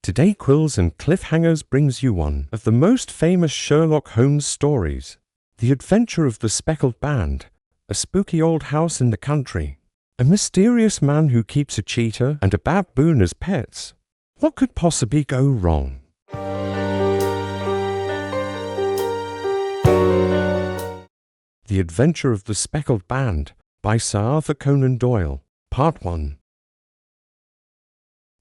Today Quills and Cliffhangers brings you one of the most famous Sherlock Holmes stories, The Adventure of the Speckled Band, a spooky old house in the country, a mysterious man who keeps a cheetah and a baboon as pets. What could possibly go wrong? The Adventure of the Speckled Band by Sir Arthur Conan Doyle, Part 1.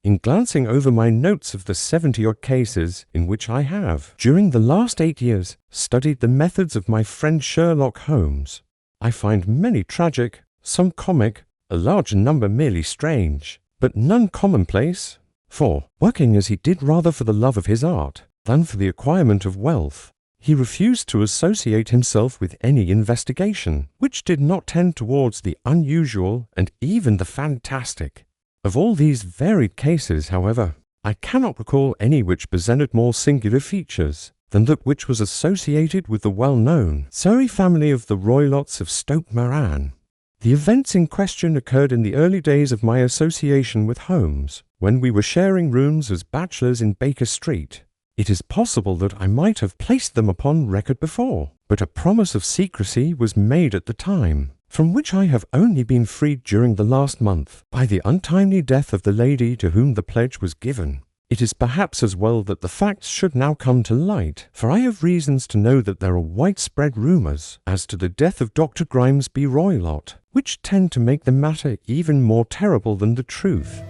In glancing over my notes of the 70-odd cases in which I have, during the last 8 years, studied the methods of my friend Sherlock Holmes, I find many tragic, some comic, a large number merely strange, but none commonplace. For, working as he did rather for the love of his art than for the acquirement of wealth, he refused to associate himself with any investigation which did not tend towards the unusual and even the fantastic. Of all these varied cases, however, I cannot recall any which presented more singular features than that which was associated with the well-known Surrey family of the Roylotts of Stoke Moran. The events in question occurred in the early days of my association with Holmes, when we were sharing rooms as bachelors in Baker Street. It is possible that I might have placed them upon record before, but a promise of secrecy was made at the time, from which I have only been freed during the last month by the untimely death of the lady to whom the pledge was given. It is perhaps as well that the facts should now come to light, for I have reasons to know that there are widespread rumours as to the death of Dr. Grimesby Roylott, which tend to make the matter even more terrible than the truth.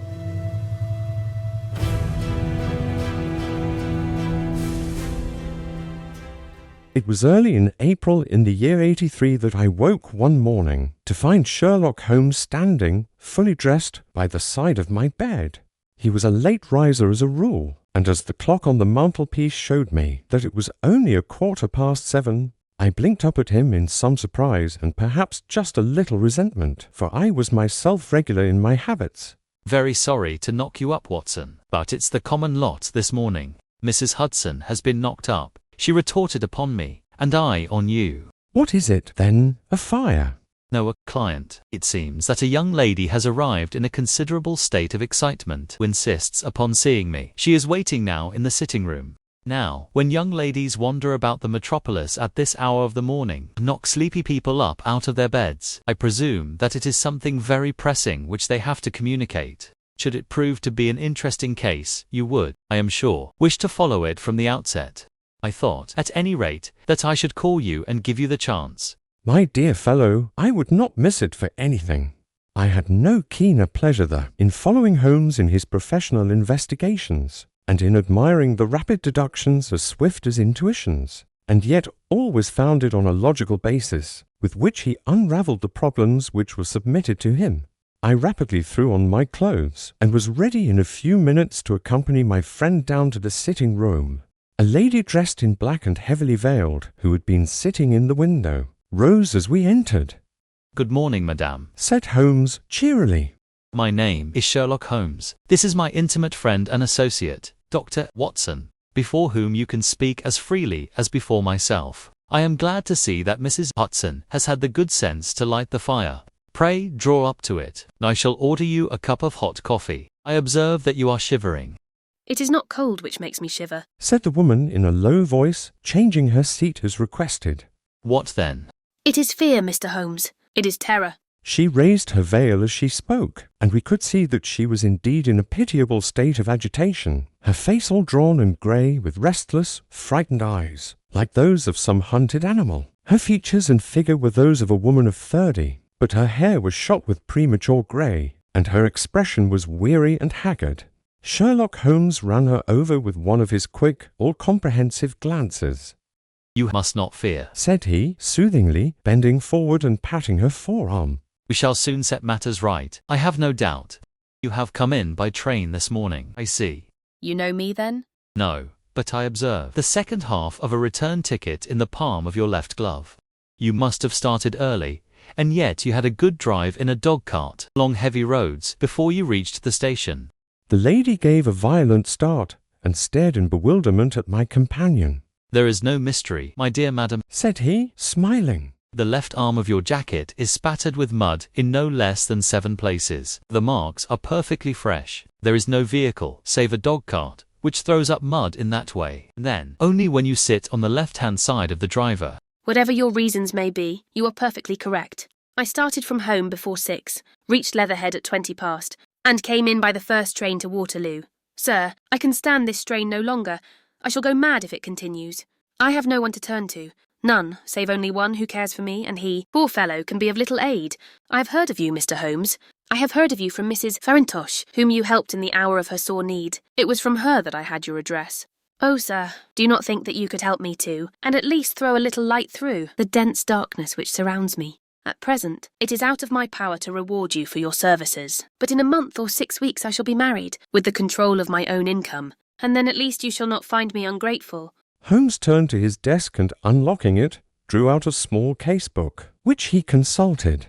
It was early in April in the year 83 that I woke one morning to find Sherlock Holmes standing, fully dressed, by the side of my bed. He was a late riser as a rule, and as the clock on the mantelpiece showed me that it was only 7:15, I blinked up at him in some surprise and perhaps just a little resentment, for I was myself regular in my habits. "Very sorry to knock you up, Watson, but it's the common lot this morning. Mrs. Hudson has been knocked up," she retorted upon me, "and I on you." "What is it, then? A fire?" "No, a client. It seems that a young lady has arrived in a considerable state of excitement who insists upon seeing me. She is waiting now in the sitting room. Now, when young ladies wander about the metropolis at this hour of the morning, knock sleepy people up out of their beds, I presume that it is something very pressing which they have to communicate. Should it prove to be an interesting case, you would, I am sure, wish to follow it from the outset. I thought, at any rate, that I should call you and give you the chance." "My dear fellow, I would not miss it for anything." I had no keener pleasure in following Holmes in his professional investigations, and in admiring the rapid deductions as swift as intuitions, and yet always founded on a logical basis, with which he unravelled the problems which were submitted to him. I rapidly threw on my clothes, and was ready in a few minutes to accompany my friend down to the sitting room. A lady dressed in black and heavily veiled, who had been sitting in the window, rose as we entered. "Good morning, madame," said Holmes cheerily. "My name is Sherlock Holmes. This is my intimate friend and associate, Dr. Watson, before whom you can speak as freely as before myself. I am glad to see that Mrs. Hudson has had the good sense to light the fire. Pray draw up to it, and I shall order you a cup of hot coffee. I observe that you are shivering." "It is not cold which makes me shiver," said the woman in a low voice, changing her seat as requested. "What then?" "It is fear, Mr. Holmes. It is terror." She raised her veil as she spoke, and we could see that she was indeed in a pitiable state of agitation, her face all drawn and grey, with restless, frightened eyes, like those of some hunted animal. Her features and figure were those of a woman of 30, but her hair was shot with premature grey, and her expression was weary and haggard. Sherlock Holmes ran her over with one of his quick, all-comprehensive glances. "You must not fear," said he, soothingly, bending forward and patting her forearm. "We shall soon set matters right, I have no doubt. You have come in by train this morning, I see." "You know me, then?" "No, but I observe the second half of a return ticket in the palm of your left glove. You must have started early, and yet you had a good drive in a dog-cart, along heavy roads, before you reached the station." The lady gave a violent start, and stared in bewilderment at my companion. "There is no mystery, my dear madam," said he, smiling. "The left arm of your jacket is spattered with mud in no less than 7 places. The marks are perfectly fresh. There is no vehicle, save a dog-cart, which throws up mud in that way. Then, only when you sit on the left-hand side of the driver. Whatever your reasons may be, you are perfectly correct. I started from home before 6, reached Leatherhead at 20 past, and came in by the first train to Waterloo. Sir, I can stand this strain no longer. I shall go mad if it continues. I have no one to turn to. None, save only one who cares for me, and he, poor fellow, can be of little aid. I have heard of you, Mr. Holmes. I have heard of you from Mrs. Farintosh, whom you helped in the hour of her sore need. It was from her that I had your address. Oh, sir, do you not think that you could help me too, and at least throw a little light through the dense darkness which surrounds me? At present, it is out of my power to reward you for your services, but in a month or 6 weeks I shall be married, with the control of my own income, and then at least you shall not find me ungrateful. Holmes turned to his desk and, unlocking it, drew out a small case-book, which he consulted.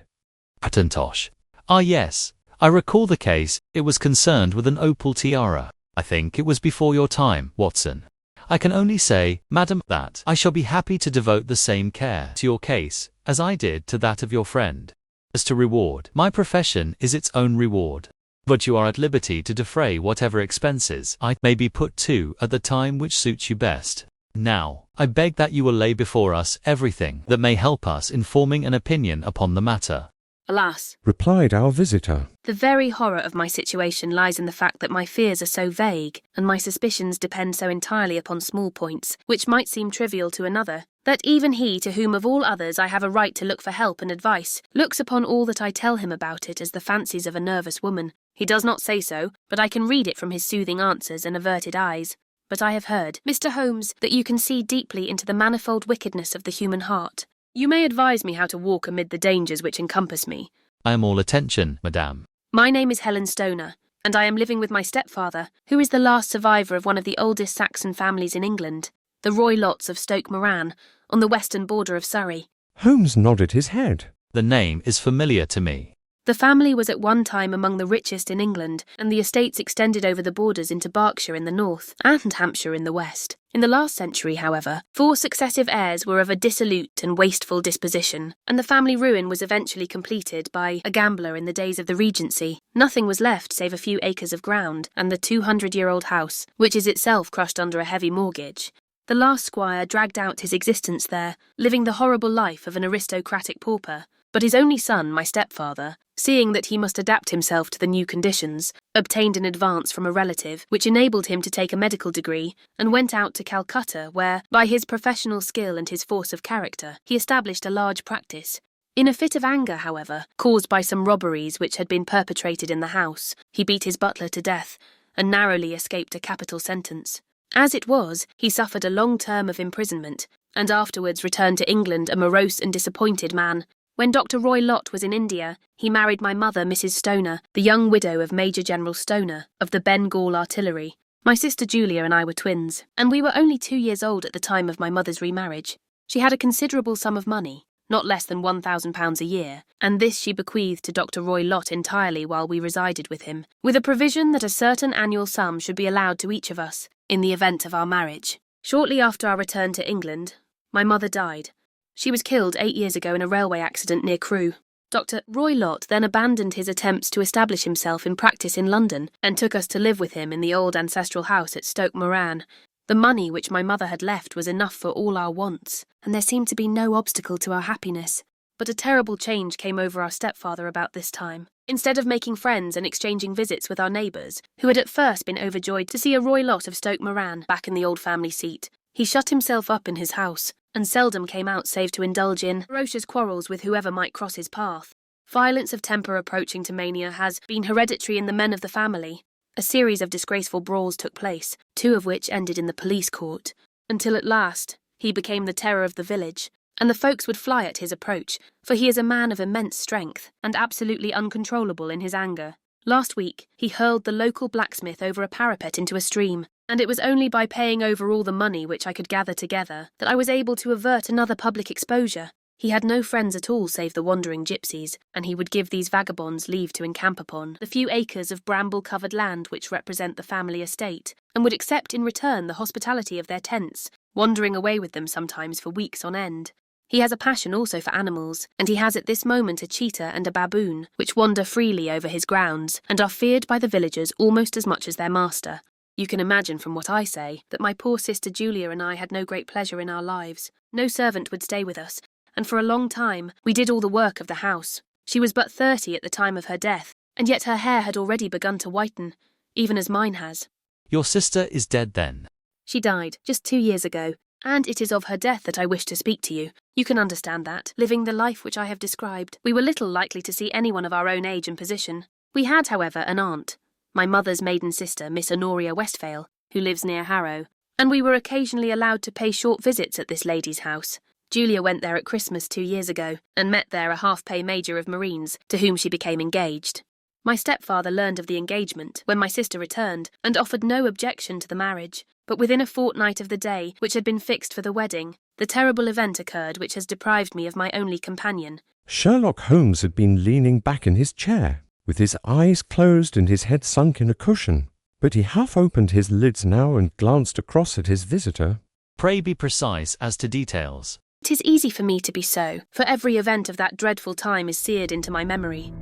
Farintosh. Ah, yes, I recall the case. It was concerned with an opal tiara. I think it was before your time, Watson. I can only say, madam, that I shall be happy to devote the same care to your case as I did to that of your friend. As to reward, my profession is its own reward. But you are at liberty to defray whatever expenses I may be put to at the time which suits you best. Now, I beg that you will lay before us everything that may help us in forming an opinion upon the matter. Alas, Replied our visitor. the very horror of my situation lies in the fact that my fears are so vague, and my suspicions depend so entirely upon small points, which might seem trivial to another, that even he to whom of all others I have a right to look for help and advice, looks upon all that I tell him about it as the fancies of a nervous woman. He does not say so, but I can read it from his soothing answers and averted eyes. But I have heard, Mr. Holmes, that you can see deeply into the manifold wickedness of the human heart. You may advise me how to walk amid the dangers which encompass me. I am all attention, madame. My name is Helen Stoner, and I am living with my stepfather, who is the last survivor of one of the oldest Saxon families in England, the Roy Lotts of Stoke Moran, on the western border of Surrey. Holmes nodded his head. The name is familiar to me. The family was at one time among the richest in England, and the estates extended over the borders into Berkshire in the north and Hampshire in the west. In the last century, however, 4 successive heirs were of a dissolute and wasteful disposition, and the family ruin was eventually completed by a gambler in the days of the Regency. Nothing was left save a few acres of ground and the 200-year-old house, which is itself crushed under a heavy mortgage. The last squire dragged out his existence there, living the horrible life of an aristocratic pauper. But his only son, my stepfather, seeing that he must adapt himself to the new conditions, obtained an advance from a relative, which enabled him to take a medical degree, and went out to Calcutta, where, by his professional skill and his force of character, he established a large practice. In a fit of anger, however, caused by some robberies which had been perpetrated in the house, he beat his butler to death, and narrowly escaped a capital sentence. As it was, he suffered a long term of imprisonment, and afterwards returned to England a morose and disappointed man. When Dr. Roy Lott was in India, he married my mother, Mrs. Stoner, the young widow of Major General Stoner, of the Bengal Artillery. My sister Julia and I were twins, and we were only 2 years old at the time of my mother's remarriage. She had a considerable sum of money, not less than £1,000 a year, and this she bequeathed to Dr. Roy Lott entirely while we resided with him, with a provision that a certain annual sum should be allowed to each of us, in the event of our marriage. Shortly after our return to England, my mother died. She was killed 8 years ago in a railway accident near Crewe. Dr. Roy Lott then abandoned his attempts to establish himself in practice in London and took us to live with him in the old ancestral house at Stoke Moran. The money which my mother had left was enough for all our wants, and there seemed to be no obstacle to our happiness. But a terrible change came over our stepfather about this time. Instead of making friends and exchanging visits with our neighbours, who had at first been overjoyed to see a Roy Lott of Stoke Moran back in the old family seat, he shut himself up in his house, and seldom came out save to indulge in ferocious quarrels with whoever might cross his path. Violence of temper approaching to mania has been hereditary in the men of the family. A series of disgraceful brawls took place, 2 of which ended in the police court, until at last he became the terror of the village, and the folks would fly at his approach, for he is a man of immense strength, and absolutely uncontrollable in his anger. Last week, he hurled the local blacksmith over a parapet into a stream, and it was only by paying over all the money which I could gather together that I was able to avert another public exposure. He had no friends at all save the wandering gypsies, and he would give these vagabonds leave to encamp upon the few acres of bramble-covered land which represent the family estate, and would accept in return the hospitality of their tents, wandering away with them sometimes for weeks on end. He has a passion also for animals, and he has at this moment a cheetah and a baboon, which wander freely over his grounds, and are feared by the villagers almost as much as their master. You can imagine from what I say that my poor sister Julia and I had no great pleasure in our lives. No servant would stay with us, and for a long time we did all the work of the house. She was but 30 at the time of her death, and yet her hair had already begun to whiten, even as mine has. Your sister is dead then? She died just 2 years ago, and it is of her death that I wish to speak to you. You can understand that, living the life which I have described, we were little likely to see anyone of our own age and position. We had, however, an aunt, my mother's maiden sister, Miss Honoria Westphale, who lives near Harrow, and we were occasionally allowed to pay short visits at this lady's house. Julia went there at Christmas 2 years ago, and met there a half-pay major of Marines, to whom she became engaged. My stepfather learned of the engagement when my sister returned, and offered no objection to the marriage. But within a fortnight of the day which had been fixed for the wedding, the terrible event occurred which has deprived me of my only companion. Sherlock Holmes had been leaning back in his chair, with his eyes closed and his head sunk in a cushion, but he half opened his lids now and glanced across at his visitor. Pray be precise as to details. It is easy for me to be so, for every event of that dreadful time is seared into my memory.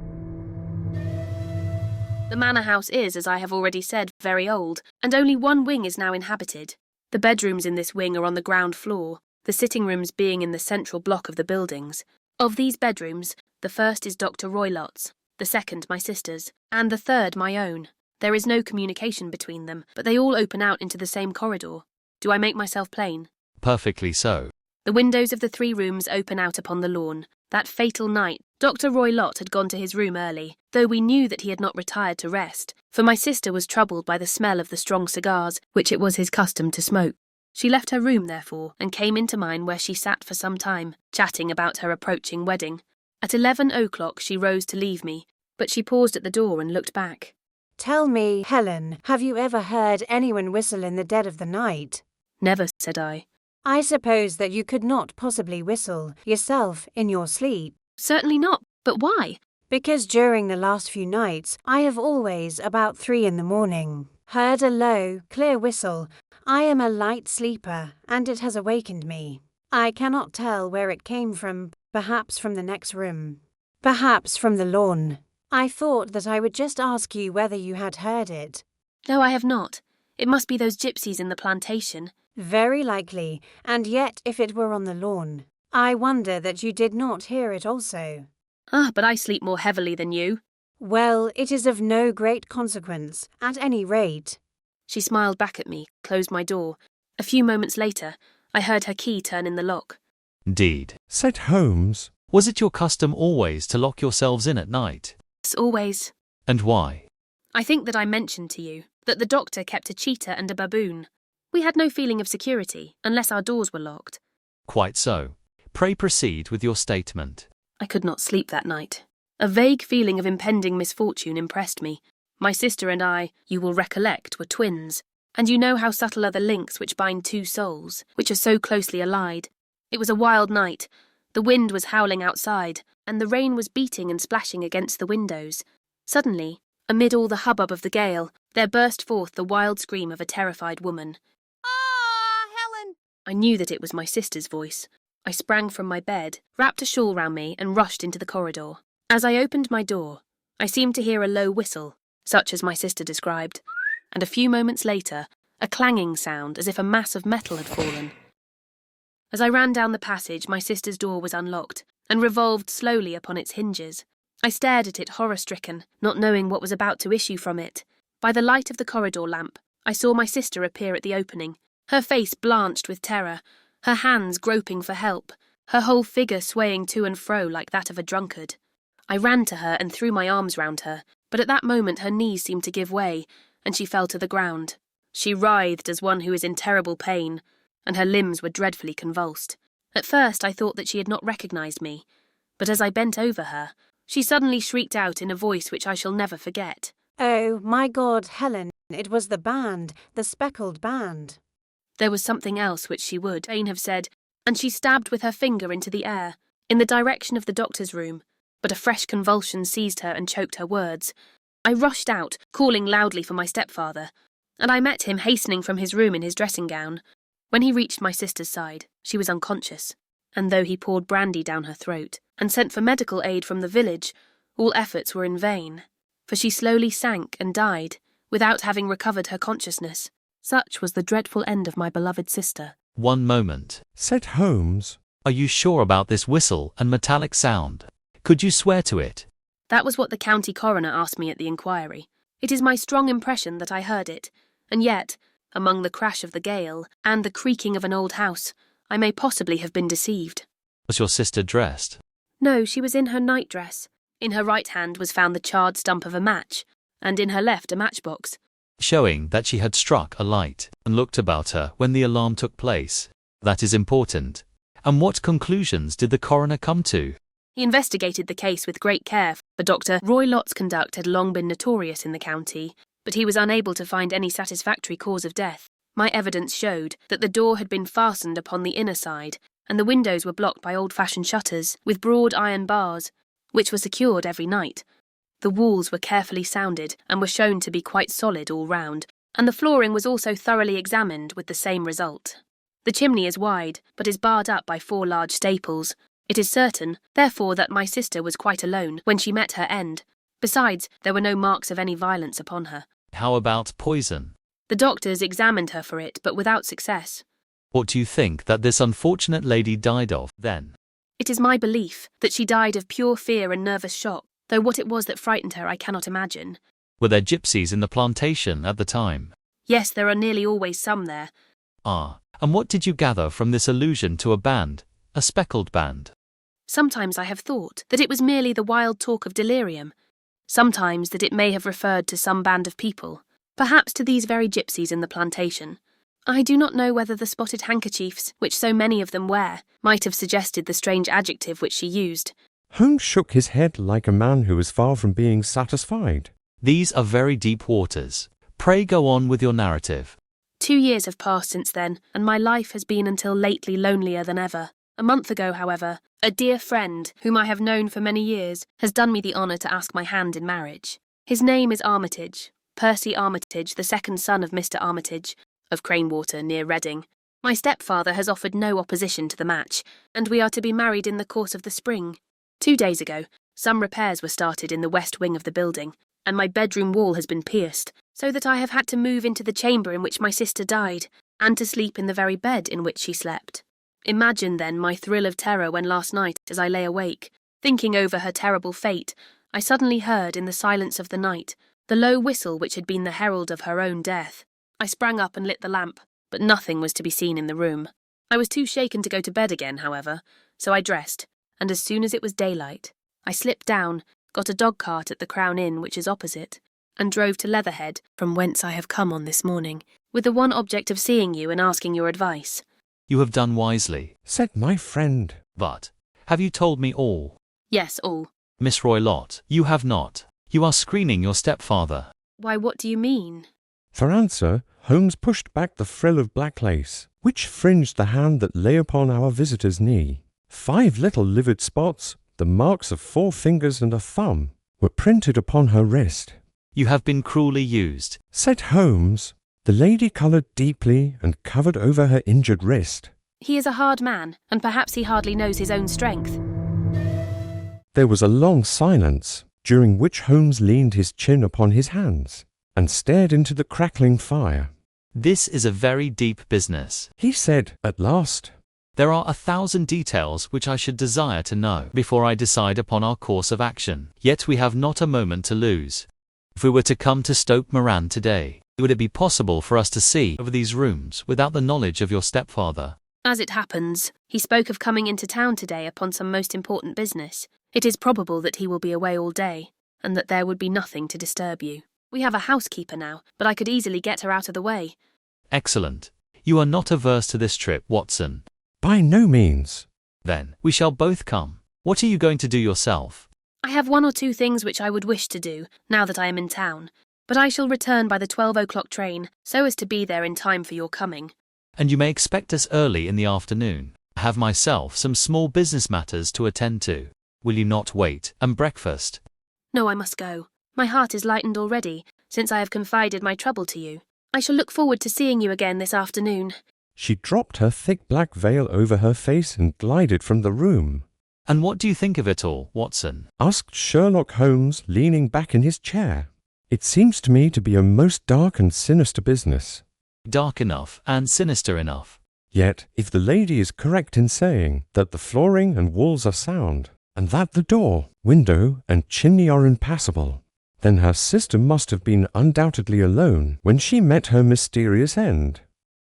The manor house is, as I have already said, very old, and only one wing is now inhabited. The bedrooms in this wing are on the ground floor, the sitting rooms being in the central block of the buildings. Of these bedrooms, the first is Dr. Roylott's, the second my sister's, and the third my own. There is no communication between them, but they all open out into the same corridor. Do I make myself plain? Perfectly so. The windows of the 3 rooms open out upon the lawn. That fatal night, Dr. Roylott had gone to his room early, though we knew that he had not retired to rest, for my sister was troubled by the smell of the strong cigars which it was his custom to smoke. She left her room, therefore, and came into mine, where she sat for some time, chatting about her approaching wedding. At 11 o'clock she rose to leave me, but she paused at the door and looked back. "Tell me, Helen, have you ever heard anyone whistle in the dead of the night?" "Never," said I. "I suppose that you could not possibly whistle yourself in your sleep." "Certainly not, but why?" "Because during the last few nights I have always, about 3 in the morning, heard a low, clear whistle. I am a light sleeper, and it has awakened me. I cannot tell where it came from, perhaps from the next room, perhaps from the lawn. I thought that I would just ask you whether you had heard it." "No, I have not. It must be those gypsies in the plantation." "Very likely, and yet if it were on the lawn, I wonder that you did not hear it also." "Ah, but I sleep more heavily than you." "Well, it is of no great consequence, at any rate." She smiled back at me, closed my door. A few moments later, I heard her key turn in the lock. "Indeed," said Holmes. "Was it your custom always to lock yourselves in at night?" "Yes, always." "And why?" "I think that I mentioned to you that the doctor kept a cheetah and a baboon. We had no feeling of security, unless our doors were locked." "Quite so. Pray proceed with your statement." I could not sleep that night. A vague feeling of impending misfortune impressed me. My sister and I, you will recollect, were twins, and you know how subtle are the links which bind 2 souls, which are so closely allied. It was a wild night. The wind was howling outside, and the rain was beating and splashing against the windows. Suddenly, amid all the hubbub of the gale, there burst forth the wild scream of a terrified woman. "Ah, Helen!" I knew that it was my sister's voice. I sprang from my bed, wrapped a shawl round me, and rushed into the corridor. As I opened my door, I seemed to hear a low whistle, such as my sister described, and a few moments later, a clanging sound as if a mass of metal had fallen. As I ran down the passage, my sister's door was unlocked, and revolved slowly upon its hinges. I stared at it horror-stricken, not knowing what was about to issue from it. By the light of the corridor lamp, I saw my sister appear at the opening, her face blanched with terror, her hands groping for help, her whole figure swaying to and fro like that of a drunkard. I ran to her and threw my arms round her, but at that moment her knees seemed to give way, and she fell to the ground. She writhed as one who is in terrible pain, and her limbs were dreadfully convulsed. At first I thought that she had not recognised me, but as I bent over her, she suddenly shrieked out in a voice which I shall never forget. "Oh, my God, Helen, it was the band, the Speckled band." There was something else which she would fain have said, and she stabbed with her finger into the air, in the direction of the doctor's room, but a fresh convulsion seized her and choked her words. I rushed out, calling loudly for my stepfather, and I met him hastening from his room in his dressing gown. When he reached my sister's side, she was unconscious, and though he poured brandy down her throat, and sent for medical aid from the village, all efforts were in vain, for she slowly sank and died, without having recovered her consciousness. Such was the dreadful end of my beloved sister. One moment, said Holmes. Are you sure about this whistle and metallic sound? Could you swear to it? That was what the county coroner asked me at the inquiry. It is my strong impression that I heard it, and yet, among the crash of the gale and the creaking of an old house, I may possibly have been deceived. Was your sister dressed? No, she was in her nightdress. In her right hand was found the charred stump of a match, and in her left a matchbox, Showing that she had struck a light and looked about her when the alarm took place. That is important. And what conclusions did the coroner come to? He investigated the case with great care, for Dr. Roy Lott's conduct had long been notorious in the county, but he was unable to find any satisfactory cause of death. My evidence showed that the door had been fastened upon the inner side, and the windows were blocked by old-fashioned shutters with broad iron bars, which were secured every night. The walls were carefully sounded and were shown to be quite solid all round, and the flooring was also thoroughly examined with the same result. The chimney is wide, but is barred up by 4 large staples. It is certain, therefore, that my sister was quite alone when she met her end. Besides, there were no marks of any violence upon her. How about poison? The doctors examined her for it, but without success. What do you think that this unfortunate lady died of, then? It is my belief that she died of pure fear and nervous shock, though what it was that frightened her I cannot imagine. Were there gypsies in the plantation at the time? Yes, there are nearly always some there. Ah, and what did you gather from this allusion to a band, a speckled band? Sometimes I have thought that it was merely the wild talk of delirium. Sometimes that it may have referred to some band of people, perhaps to these very gypsies in the plantation. I do not know whether the spotted handkerchiefs, which so many of them wear, might have suggested the strange adjective which she used. Holmes shook his head like a man who was far from being satisfied. These are very deep waters. Pray go on with your narrative. 2 years have passed since then, and my life has been until lately lonelier than ever. A month ago, however, a dear friend, whom I have known for many years, has done me the honour to ask my hand in marriage. His name is Armitage, Percy Armitage, the second son of Mr. Armitage, of Cranewater, near Reading. My stepfather has offered no opposition to the match, and we are to be married in the course of the spring. 2 days ago, some repairs were started in the west wing of the building, and my bedroom wall has been pierced, so that I have had to move into the chamber in which my sister died, and to sleep in the very bed in which she slept. Imagine, then, my thrill of terror when last night, as I lay awake, thinking over her terrible fate, I suddenly heard, in the silence of the night, the low whistle which had been the herald of her own death. I sprang up and lit the lamp, but nothing was to be seen in the room. I was too shaken to go to bed again, however, so I dressed, and as soon as it was daylight, I slipped down, got a dog-cart at the Crown Inn, which is opposite, and drove to Leatherhead, from whence I have come on this morning, with the one object of seeing you and asking your advice. You have done wisely, said my friend. But have you told me all? Yes, all. Miss Roy Lott, you have not. You are screening your stepfather. Why, what do you mean? For answer, Holmes pushed back the frill of black lace, which fringed the hand that lay upon our visitor's knee. 5 little livid spots, the marks of 4 fingers and a thumb, were printed upon her wrist. You have been cruelly used, said Holmes. The lady coloured deeply and covered over her injured wrist. He is a hard man, and perhaps he hardly knows his own strength. There was a long silence, during which Holmes leaned his chin upon his hands and stared into the crackling fire. This is a very deep business, he said at last. There are 1,000 details which I should desire to know before I decide upon our course of action. Yet we have not a moment to lose. If we were to come to Stoke Moran today, would it be possible for us to see over these rooms without the knowledge of your stepfather? As it happens, he spoke of coming into town today upon some most important business. It is probable that he will be away all day, and that there would be nothing to disturb you. We have a housekeeper now, but I could easily get her out of the way. Excellent. You are not averse to this trip, Watson? By no means. Then we shall both come. What are you going to do yourself? I have 1 or 2 things which I would wish to do, now that I am in town, but I shall return by the 12 o'clock train, so as to be there in time for your coming. And you may expect us early in the afternoon. I have myself some small business matters to attend to. Will you not wait and breakfast? No, I must go. My heart is lightened already, since I have confided my trouble to you. I shall look forward to seeing you again this afternoon. She dropped her thick black veil over her face and glided from the room. And what do you think of it all, Watson? Asked Sherlock Holmes, leaning back in his chair. It seems to me to be a most dark and sinister business. Dark enough and sinister enough. Yet, if the lady is correct in saying that the flooring and walls are sound, and that the door, window, and chimney are impassable, then her sister must have been undoubtedly alone when she met her mysterious end.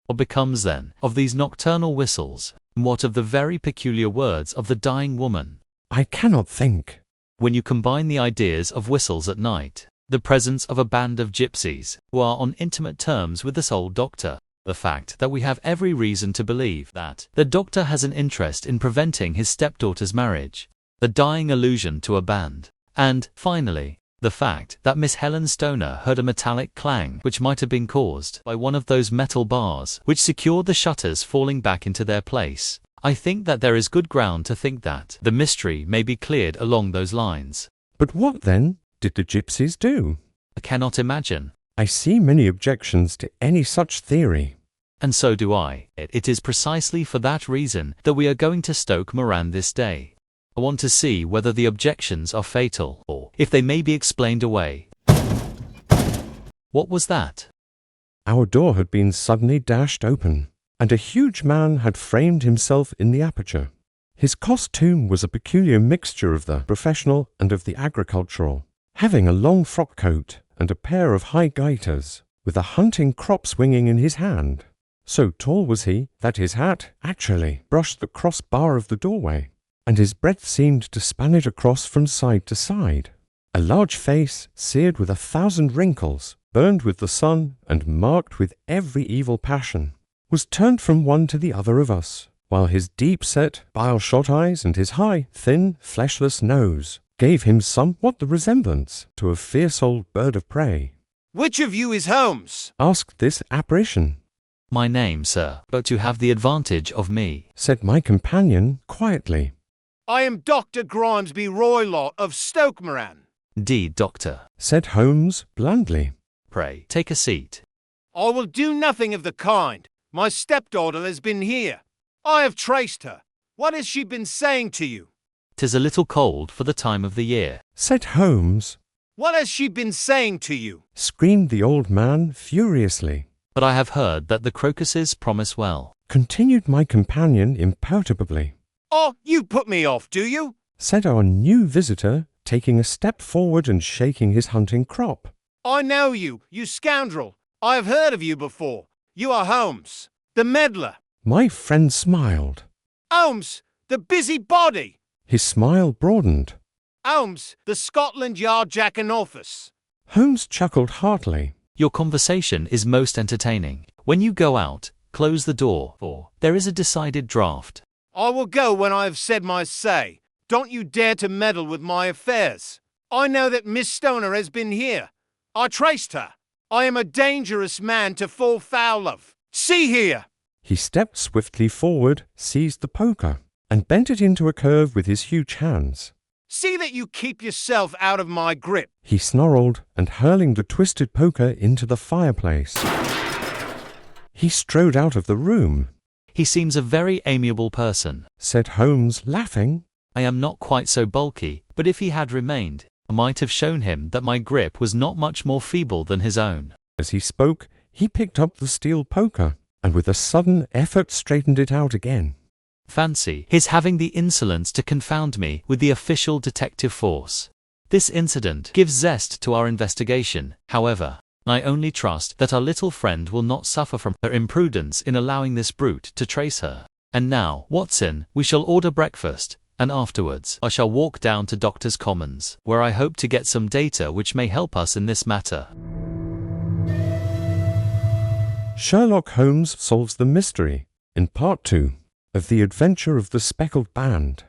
What becomes then of these nocturnal whistles, and what of the very peculiar words of the dying woman? I cannot think. When you combine the ideas of whistles at night, the presence of a band of gypsies who are on intimate terms with this old doctor, the fact that we have every reason to believe that the doctor has an interest in preventing his stepdaughter's marriage, the dying allusion to a band, and, finally, the fact that Miss Helen Stoner heard a metallic clang which might have been caused by one of those metal bars which secured the shutters falling back into their place, I think that there is good ground to think that the mystery may be cleared along those lines. But what, then, did the gypsies do? I cannot imagine. I see many objections to any such theory. And so do I. It is precisely for that reason that we are going to Stoke Moran this day. I want to see whether the objections are fatal, or if they may be explained away. What was that? Our door had been suddenly dashed open, and a huge man had framed himself in the aperture. His costume was a peculiar mixture of the professional and of the agricultural, having a long frock coat and a pair of high gaiters, with a hunting crop swinging in his hand. So tall was he that his hat actually brushed the cross-bar of the doorway, and his breadth seemed to span it across from side to side. A large face, seared with 1,000 wrinkles, burned with the sun, and marked with every evil passion, was turned from one to the other of us, while his deep-set, bile-shot eyes and his high, thin, fleshless nose gave him somewhat the resemblance to a fierce old bird of prey. "Which of you is Holmes?" asked this apparition. My name, sir, but you have the advantage of me, said my companion quietly. "I am Dr. Grimesby Roylott of Stoke Moran." "Indeed, doctor," said Holmes blandly. "Pray, take a seat." "I will do nothing of the kind. My stepdaughter has been here. I have traced her. What has she been saying to you?" "'Tis a little cold for the time of the year," said Holmes. "What has she been saying to you?" screamed the old man furiously. "But I have heard that the crocuses promise well," continued my companion imperturbably. "Oh, you put me off, do you?" said our new visitor, taking a step forward and shaking his hunting crop. "I know you, you scoundrel. I have heard of you before. You are Holmes, the meddler." My friend smiled. "Holmes, the busybody." His smile broadened. "Holmes, the Scotland Yard jack-in-office." Holmes chuckled heartily. "Your conversation is most entertaining. When you go out, close the door, for there is a decided draught." "I will go when I have said my say. Don't you dare to meddle with my affairs. I know that Miss Stoner has been here. I traced her. I am a dangerous man to fall foul of. See here!" He stepped swiftly forward, seized the poker, and bent it into a curve with his huge hands. "See that you keep yourself out of my grip." He snarled, and hurling the twisted poker into the fireplace, he strode out of the room. "He seems a very amiable person," said Holmes, laughing. "I am not quite so bulky, but if he had remained, I might have shown him that my grip was not much more feeble than his own." As he spoke, he picked up the steel poker, and with a sudden effort straightened it out again. "Fancy his having the insolence to confound me with the official detective force. This incident gives zest to our investigation, however. I only trust that our little friend will not suffer from her imprudence in allowing this brute to trace her. And now, Watson, we shall order breakfast, and afterwards I shall walk down to Doctors' Commons, where I hope to get some data which may help us in this matter." Sherlock Holmes Solves the Mystery, in Part 2 of The Adventure of the Speckled Band.